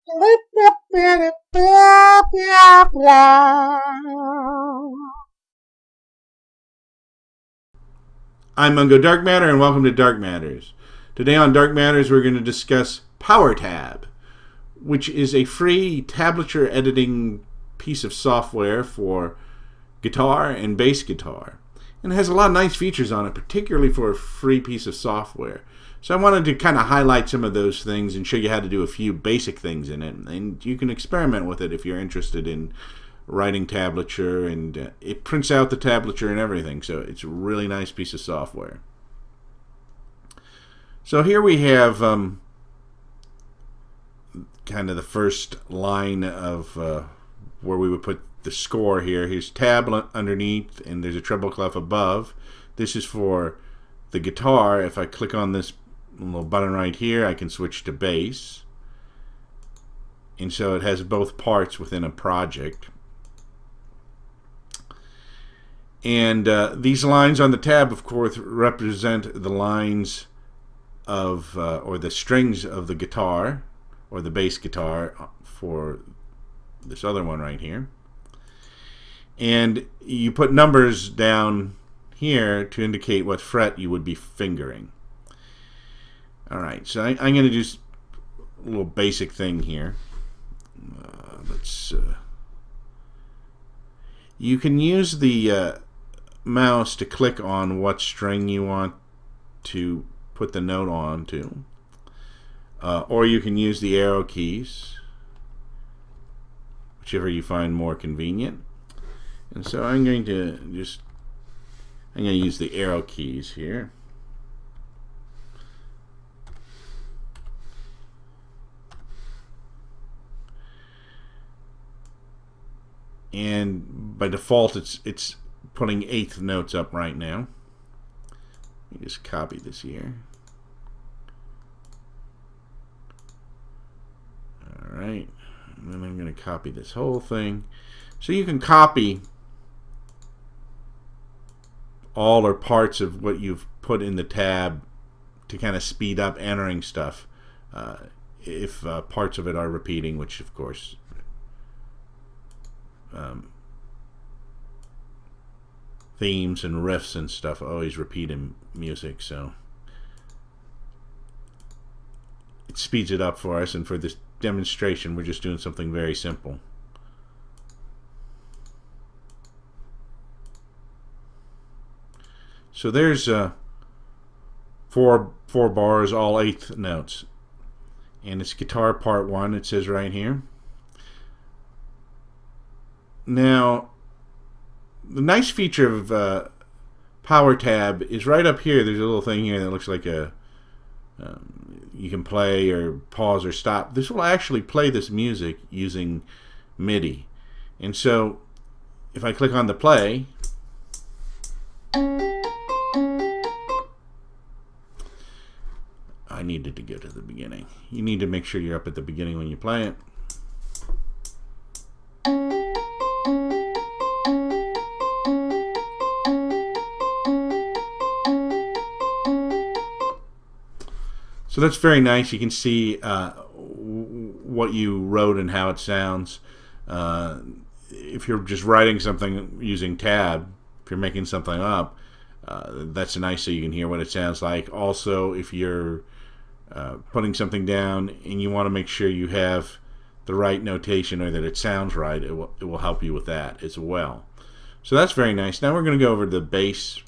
I'm Mungo Darkmatter, and welcome to Dark Matters. Today on Dark Matters, we're going to discuss PowerTab, which is a free tablature editing piece of software for guitar and bass guitar. And it has a lot of nice features on it, particularly for a free piece of software. So I wanted to kind of highlight some of those things and show you how to do a few basic things in it. And you can experiment with it if you're interested in writing tablature, and it prints out the tablature and everything, so it's a really nice piece of software. So here we have kind of the first line of where we would put the score here. Here's tab underneath, and there's a treble clef above. This is for the guitar. If I click on this little button right here, I can switch to bass, and so it has both parts within a project. And these lines on the tab, of course, represent the lines of, or the strings of the guitar, or the bass guitar for this other one right here. And you put numbers down here to indicate what fret you would be fingering. Alright, so I'm going to do a little basic thing here. You can use the mouse to click on what string you want to put the note on to, or you can use the arrow keys, whichever you find more convenient. And so I'm going to use the arrow keys here. And by default it's putting eighth notes up right now. Let me just copy this here. Alright, and then I'm going to copy this whole thing. So you can copy all or parts of what you've put in the tab to kind of speed up entering stuff if parts of it are repeating, which of course themes and riffs and stuff always repeat in music, so it speeds it up for us. And for this demonstration, we're just doing something very simple. So there's four bars, all eighth notes, and it's guitar part 1. It says right here. Now, the nice feature of PowerTab is right up here. There's a little thing here that looks like a you can play or pause or stop. This will actually play this music using MIDI. And so if I click on the play, I needed to go to the beginning. You need to make sure you're up at the beginning when you play it. So that's very nice. You can see what you wrote and how it sounds. If you're just writing something using tab, if you're making something up, that's nice so you can hear what it sounds like. Also, if you're putting something down and you want to make sure you have the right notation or that it sounds right, it will help you with that as well. So that's very nice. Now we're going to go over to the bass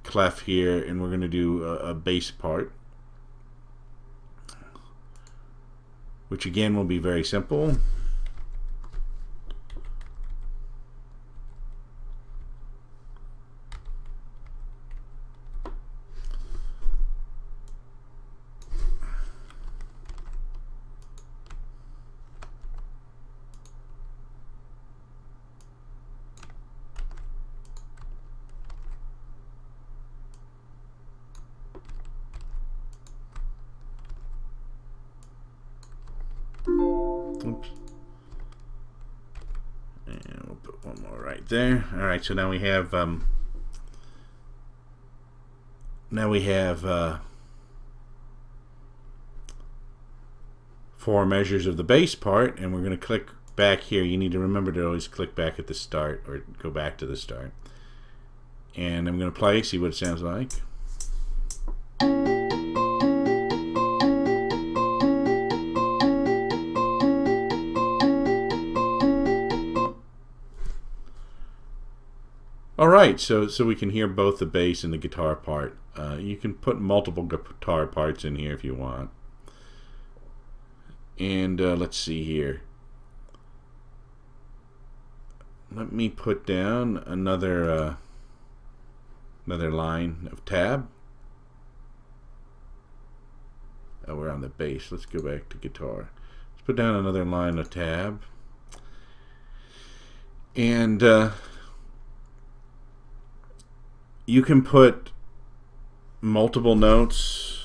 clef here, and we're going to do a bass part, which again will be very simple. Oops. And we'll put one more right there. Alright, so now we have 4 measures of the bass part, and we're going to click back here. You need to remember to always click back at the start or go back to the start. And I'm going to play, see what it sounds like. Alright, so we can hear both the bass and the guitar part. You can put multiple guitar parts in here if you want. And let's see here. Let me put down another line of tab. Oh, we're on the bass. Let's go back to guitar. Let's put down another line of tab. And you can put multiple notes.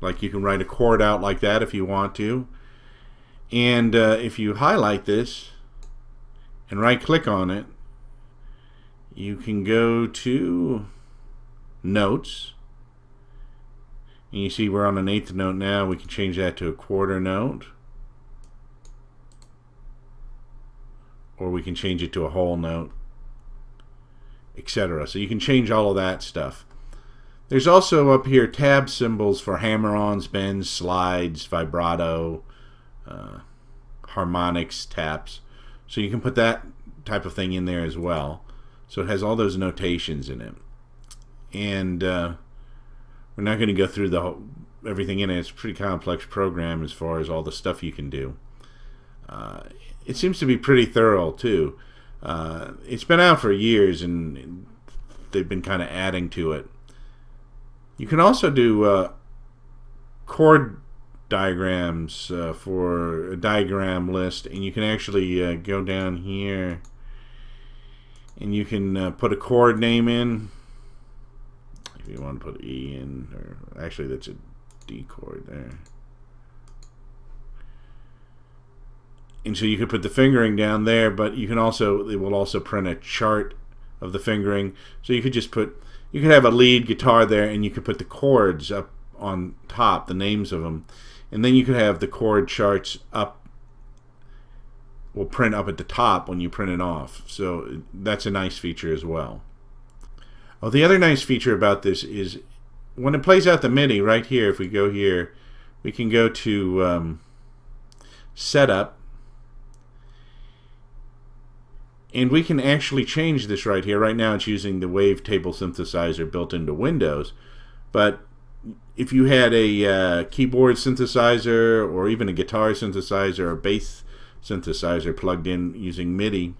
Like you can write a chord out like that if you want to. And if you highlight this and right click on it, you can go to notes. And you see we're on an 1/8 note now. We can change that to a 1/4 note. Or we can change it to a whole note, etc. So you can change all of that stuff. There's also up here tab symbols for hammer-ons, bends, slides, vibrato, harmonics, taps. So you can put that type of thing in there as well. So it has all those notations in it. And we're not going to go through everything in it. It's a pretty complex program as far as all the stuff you can do. It seems to be pretty thorough too. It's been out for years and they've been kind of adding to it. You can also do chord diagrams for a diagram list, and you can actually go down here and you can put a chord name in. If you want to put E in, or actually that's a D chord there. And so you could put the fingering down there, but you can also, it will also print a chart of the fingering. So you could just put, you could have a lead guitar there and you could put the chords up on top, the names of them. And then you could have the chord charts up, will print up at the top when you print it off. So that's a nice feature as well. Oh, the other nice feature about this is when it plays out the MIDI right here, if we go here, we can go to Setup, and we can actually change this right here. Right now it's using the wavetable synthesizer built into Windows, but if you had a keyboard synthesizer or even a guitar synthesizer or bass synthesizer plugged in using MIDI,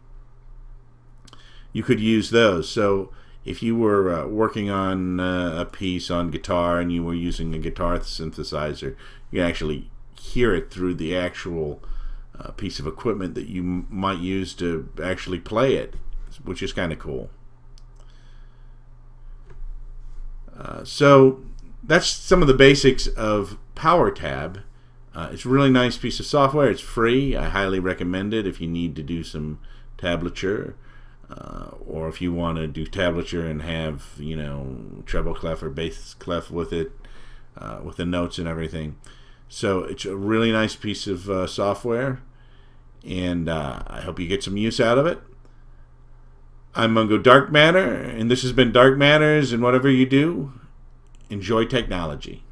you could use those. So if you were working on a piece on guitar and you were using a guitar synthesizer, you can actually hear it through the actual piece of equipment that you might use to actually play it, which is kind of cool. So that's some of the basics of PowerTab. It's a really nice piece of software. It's free. I highly recommend it if you need to do some tablature, or if you want to do tablature and have, you know, treble clef or bass clef with it, with the notes and everything. So it's a really nice piece of software, and I hope you get some use out of it. I'm Mungo Darkmatter, and this has been Dark Matters, and whatever you do, enjoy technology.